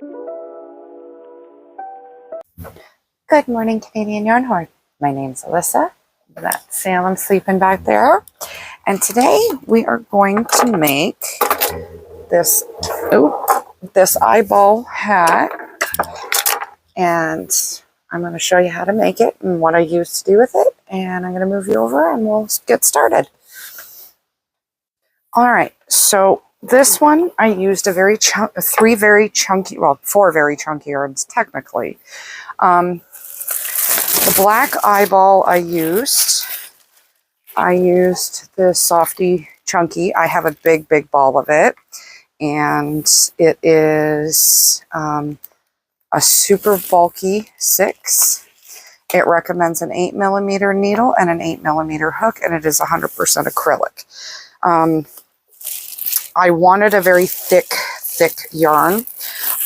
Good morning, Canadian Yarn Hoard. My name's Alyssa. That's Salem sleeping back there. And today we are going to make this eyeball hat. And I'm going to show you how to make it and what I used to do with it. And I'm going to move you over and we'll get started. All right, so this one I used four very chunky yarns technically. The black eyeball I used the softy chunky. I have a big ball of it, and it is a super bulky 6. It recommends an 8mm needle and an 8mm hook, and it is 100% acrylic. I wanted a very thick yarn.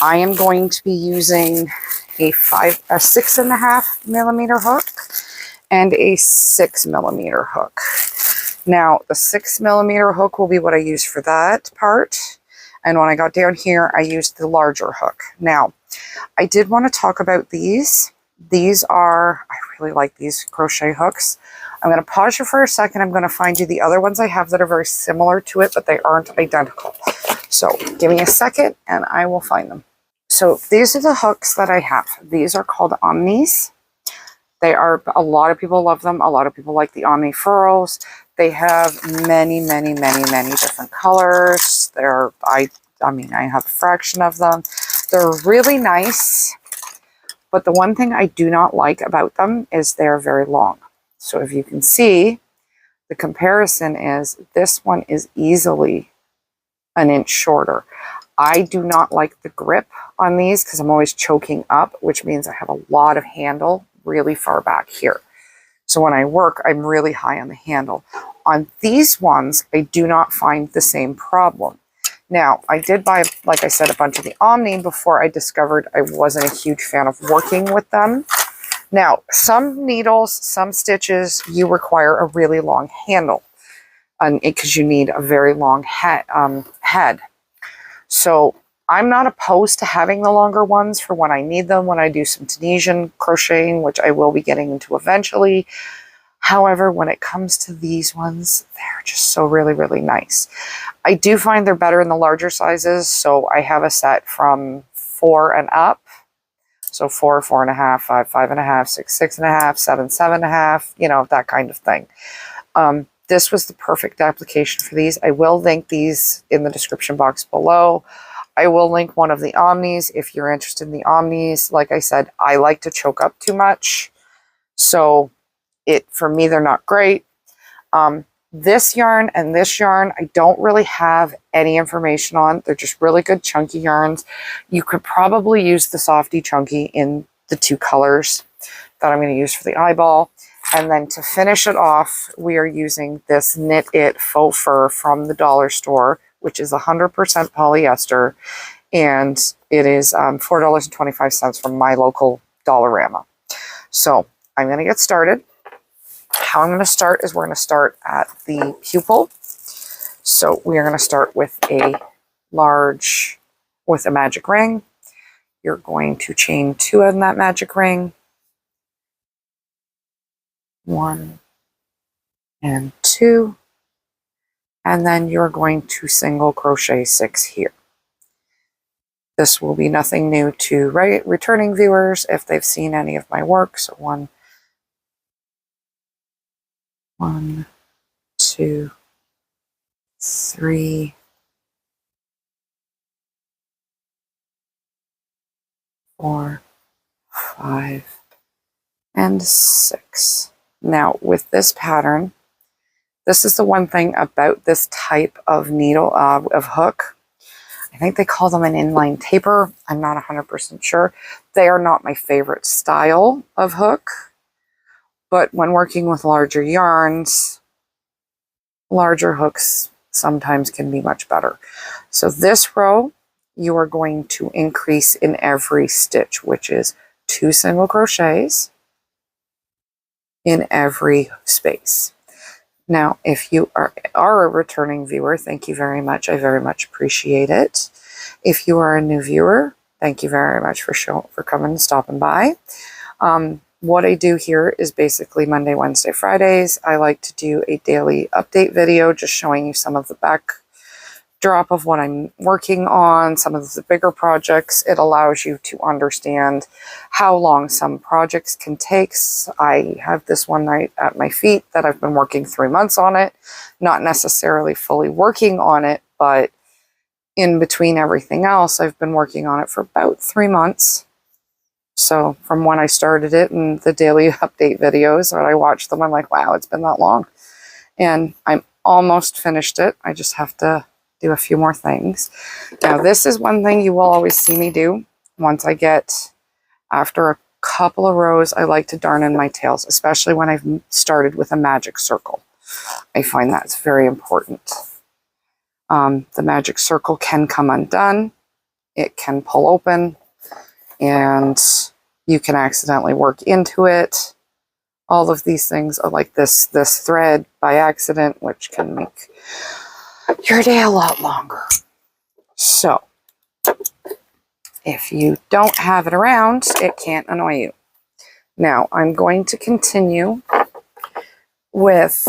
I am going to be using a 6.5mm hook and a 6mm hook. Now, the 6mm hook will be what I use for that part. And when I got down here, I used the larger hook. Now, I did want to talk about these. I really like these crochet hooks. I'm going to pause you for a second. I'm going to find you the other ones I have that are very similar to it, but they aren't identical. So give me a second and I will find them. So these are the hooks that I have. These are called omnis. A lot of people love them. A lot of people like the omni furrows. They have many different colors. I have a fraction of them. They're really nice. But the one thing I do not like about them is they're very long. So if you can see, the comparison is this one is easily an inch shorter. I do not like the grip on these because I'm always choking up, which means I have a lot of handle really far back here. So when I work, I'm really high on the handle. On these ones, I do not find the same problem. Now, I did buy, like I said, a bunch of the Omni before I discovered I wasn't a huge fan of working with them. Now, some needles, some stitches, you require a really long handle because you need a very long head. So I'm not opposed to having the longer ones for when I need them, when I do some Tunisian crocheting, which I will be getting into eventually. However, when it comes to these ones, they're just so really nice. I do find they're better in the larger sizes. So I have a set from 4 and up. So 4, 4.5, 5, 5.5, 6, 6.5, 7, 7.5, you know, that kind of thing. This was the perfect application for these. I will link these in the description box below. I will link one of the omnis if you're interested in the omnis. Like I said, I like to choke up too much. So for me, they're not great. This yarn and this yarn, I don't really have any information on. They're just really good chunky yarns. You could probably use the softy chunky in the 2 colors that I'm going to use for the eyeball. And then to finish it off, we are using this Knit It faux fur from the dollar store, which is 100% polyester. And it is $4.25 from my local Dollarama. So I'm going to get started. How I'm going to start is we're going to start at the pupil. So we are going to start with a magic ring. You're going to chain 2 in that magic ring. 1 and 2. And then you're going to single crochet 6 here. This will be nothing new to returning viewers if they've seen any of my work. So 1, 2, 3, 4, 5, and 6. Now with this pattern, this is the one thing about this type of needle, of hook. I think they call them an inline taper. I'm not 100% sure. They are not my favorite style of hook. But when working with larger yarns, larger hooks sometimes can be much better. So this row, you are going to increase in every stitch, which is 2 single crochets in every space. Now, if you are a returning viewer, thank you very much. I very much appreciate it. If you are a new viewer, Thank you very much for coming and stopping by. What I do here is basically Monday, Wednesday, Fridays. I like to do a daily update video, just showing you some of the backdrop of what I'm working on, some of the bigger projects. It allows you to understand how long some projects can take. I have this one right at my feet that I've been working 3 months on it, not necessarily fully working on it, but in between everything else, I've been working on it for about 3 months. So from when I started it and the daily update videos, when I watch them, I'm like, wow, it's been that long. And I'm almost finished it. I just have to do a few more things. Now, this is one thing you will always see me do. Once I get, after a couple of rows, I like to darn in my tails, especially when I've started with a magic circle. I find that's very important. The magic circle can come undone. It can pull open, and you can accidentally work into it. All of these things are like this thread by accident, which can make your day a lot longer. So if you don't have it around, it can't annoy you. Now I'm going to continue with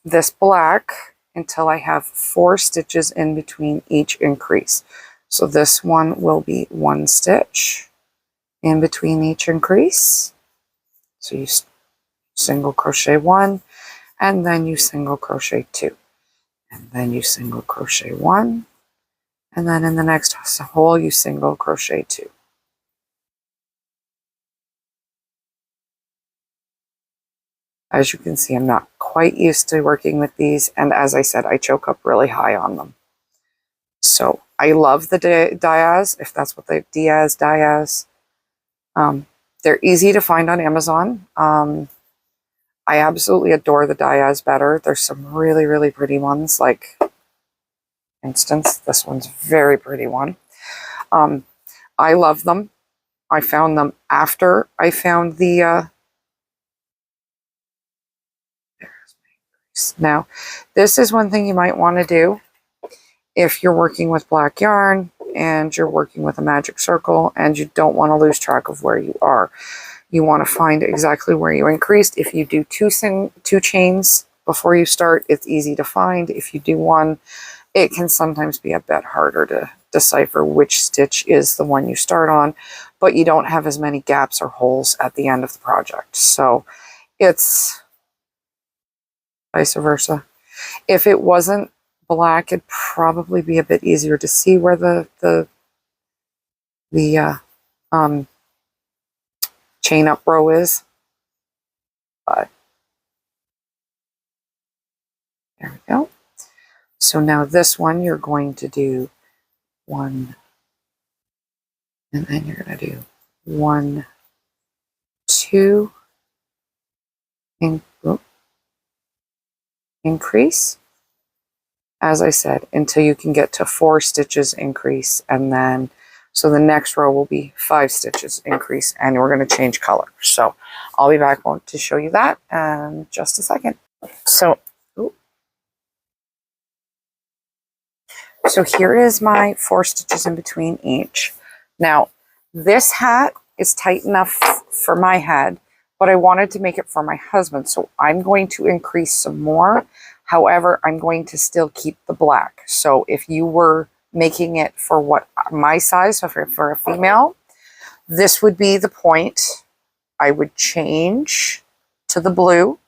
this black until I have 4 stitches in between each increase. So this one will be 1 stitch in between each increase. So you single crochet 1, and then you single crochet 2, and then you single crochet 1, and then in the next hole you single crochet 2. As you can see, I'm not quite used to working with these, and as I said, I choke up really high on them. So I love the daiz, if that's what they daiz. They're easy to find on Amazon. I absolutely adore the daiz better. There's some really, really pretty ones, like, for instance, this one's a very pretty one. I love them. I found them after I found the now, this is one thing you might want to do if you're working with black yarn and you're working with a magic circle and you don't want to lose track of where you are. You want to find exactly where you increased. If you do two chains before you start, it's easy to find. If you do one, it can sometimes be a bit harder to decipher which stitch is the one you start on, but you don't have as many gaps or holes at the end of the project. So it's vice versa. If it wasn't black, it'd probably be a bit easier to see where the chain up row is. But there we go. So now this one, you're going to do 1, and then you're going to do 1, 2, increase. As I said, until you can get to 4 stitches increase, and then so the next row will be 5 stitches increase, and we're going to change color. So I'll be back to show you that in just a second. So here is my 4 stitches in between each. Now, this hat is tight enough for my head, but I wanted to make it for my husband, so I'm going to increase some more. However, I'm going to still keep the black. So if you were making it for what my size, so for a female, this would be the point. I would change to the blue,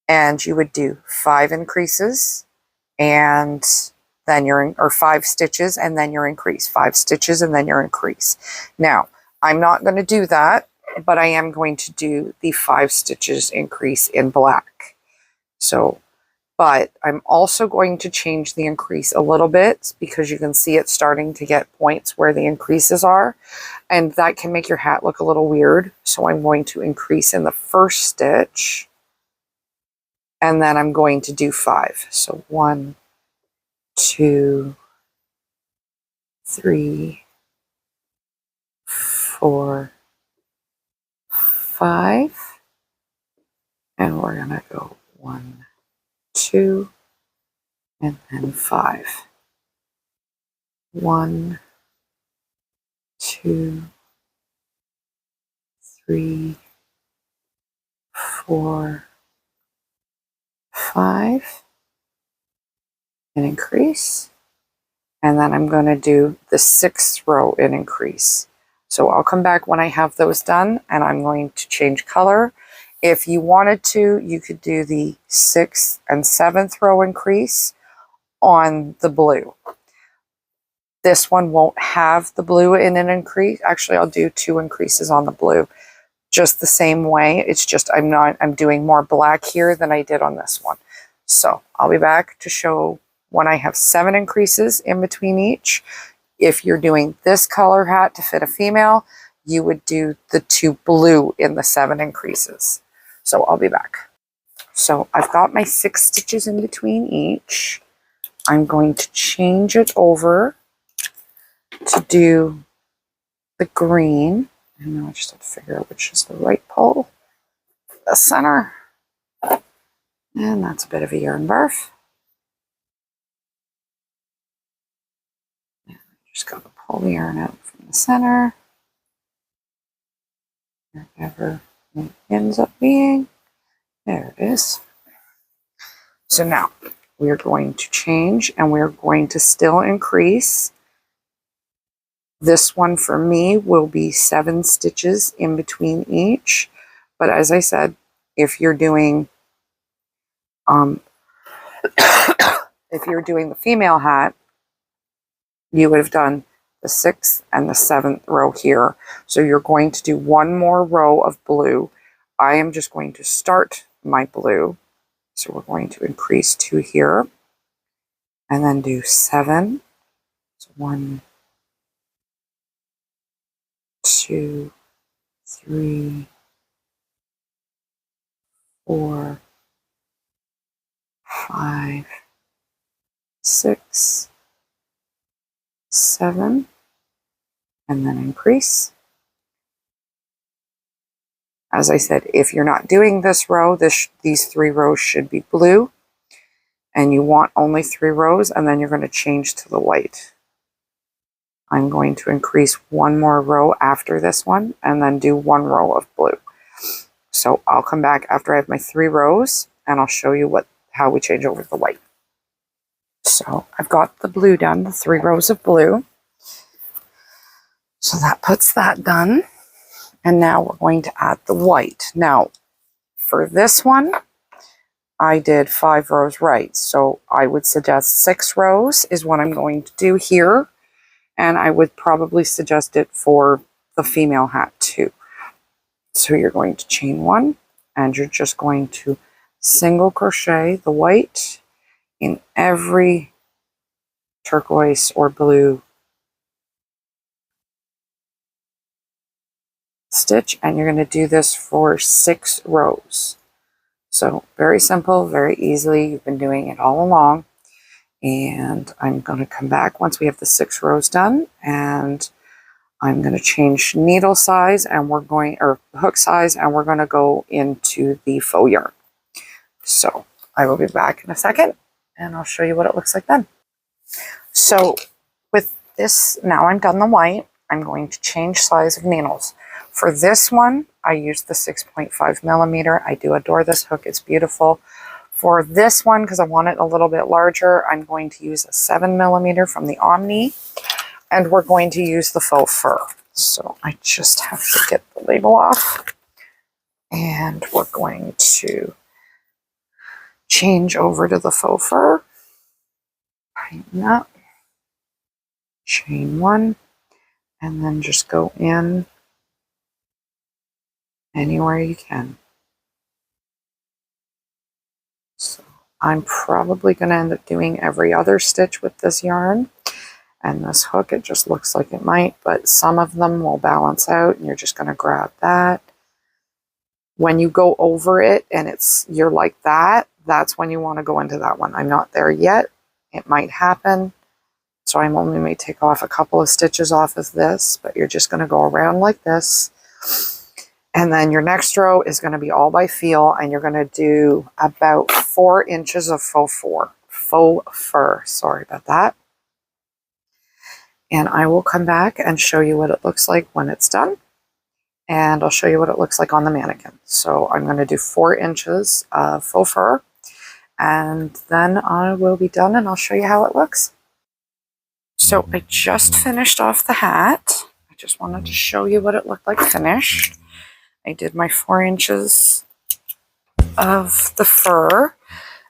and you would do 5 increases, and then or 5 stitches, and then your increase. 5 stitches, and then your increase. Now, I'm not going to do that, but I am going to do the 5 stitches increase in black. So, but I'm also going to change the increase a little bit, because you can see it starting to get points where the increases are, and that can make your hat look a little weird. So I'm going to increase in the first stitch, and then I'm going to do 5. So 1, 2, 3, 4, 5, and we're going to go 1, 2, and then 5. 1, 2, 3, 4, 5, and increase. And then I'm going to do the 6th row and increase. So I'll come back when I have those done, and I'm going to change color. If you wanted to, you could do the 6th and 7th row increase on the blue. This one won't have the blue in an increase. Actually, I'll do 2 increases on the blue just the same way. It's just I'm doing more black here than I did on this one. So I'll be back to show when I have 7 increases in between each. If you're doing this color hat to fit a female, you would do the 2 blue in the 7 increases. So I'll be back. So I've got my 6 stitches in between each. I'm going to change it over to do the green. And now I just have to figure out which is the right pole. The center. And that's a bit of a yarn barf. Just got to pull the yarn out from the center, wherever it ends up being. There it is. So now we're going to change, and we're going to still increase. This one for me will be 7 stitches in between each. But as I said, if you're doing if you're doing the female hat, you would have done the 6th and the 7th row here. So you're going to do 1 more row of blue. I am just going to start my blue. So we're going to increase 2 here and then do 7. So 1, 2, 3, 4, 5, 6, 7, and then increase. As I said, if you're not doing this row, these 3 rows should be blue, and you want only 3 rows, and then you're going to change to the white. I'm going to increase 1 more row after this one, and then do 1 row of blue. So I'll come back after I have my 3 rows, and I'll show you how we change over to the white. So I've got the blue done, the 3 rows of blue. So that puts that done. And now we're going to add the white. Now, for this one, I did 5 rows right. So I would suggest 6 rows is what I'm going to do here. And I would probably suggest it for the female hat too. So you're going to chain 1, and you're just going to single crochet the white in every turquoise or blue stitch, and you're going to do this for 6 rows. So very simple, very easily. You've been doing it all along. And I'm going to come back once we have the 6 rows done, and I'm going to change needle size, and or hook size, and we're going to go into the faux yarn. So I will be back in a second, and I'll show you what it looks like then. So with this, now I'm done the white, I'm going to change size of needles. For this one, I used the 6.5 millimeter. I do adore this hook. It's beautiful. For this one, because I want it a little bit larger, I'm going to use a 7 millimeter from the Omni, and we're going to use the faux fur. So I just have to get the label off, and we're going to change over to the faux fur. Tighten up, chain 1, and then just go in anywhere you can. So I'm probably going to end up doing every other stitch with this yarn, and this hook, it just looks like it might, but some of them will balance out, and you're just going to grab that. When you go over it and you're like that, that's when you want to go into that one. I'm not there yet. It might happen. So I'm only may take off a couple of stitches off of this, but you're just going to go around like this. And then your next row is going to be all by feel, and you're going to do about 4 inches of faux fur. Sorry about that. And I will come back and show you what it looks like when it's done. And I'll show you what it looks like on the mannequin. So I'm going to do 4 inches of faux fur, and then I will be done and I'll show you how it looks. So I just finished off the hat. I just wanted to show you what it looked like finished. I did my 4 inches of the fur,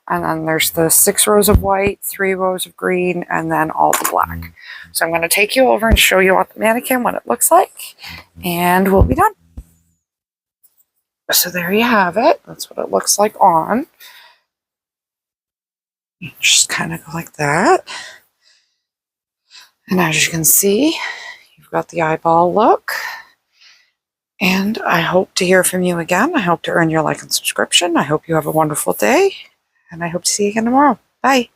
and then there's the 6 rows of white, 3 rows of green, and then all the black. So I'm going to take you over and show you on the mannequin what it looks like, and we'll be done. So there you have it. That's what it looks like on. You just kind of go like that. And as you can see, you've got the eyeball look. And I hope to hear from you again. I hope to earn your like and subscription. I hope you have a wonderful day. And I hope to see you again tomorrow. Bye.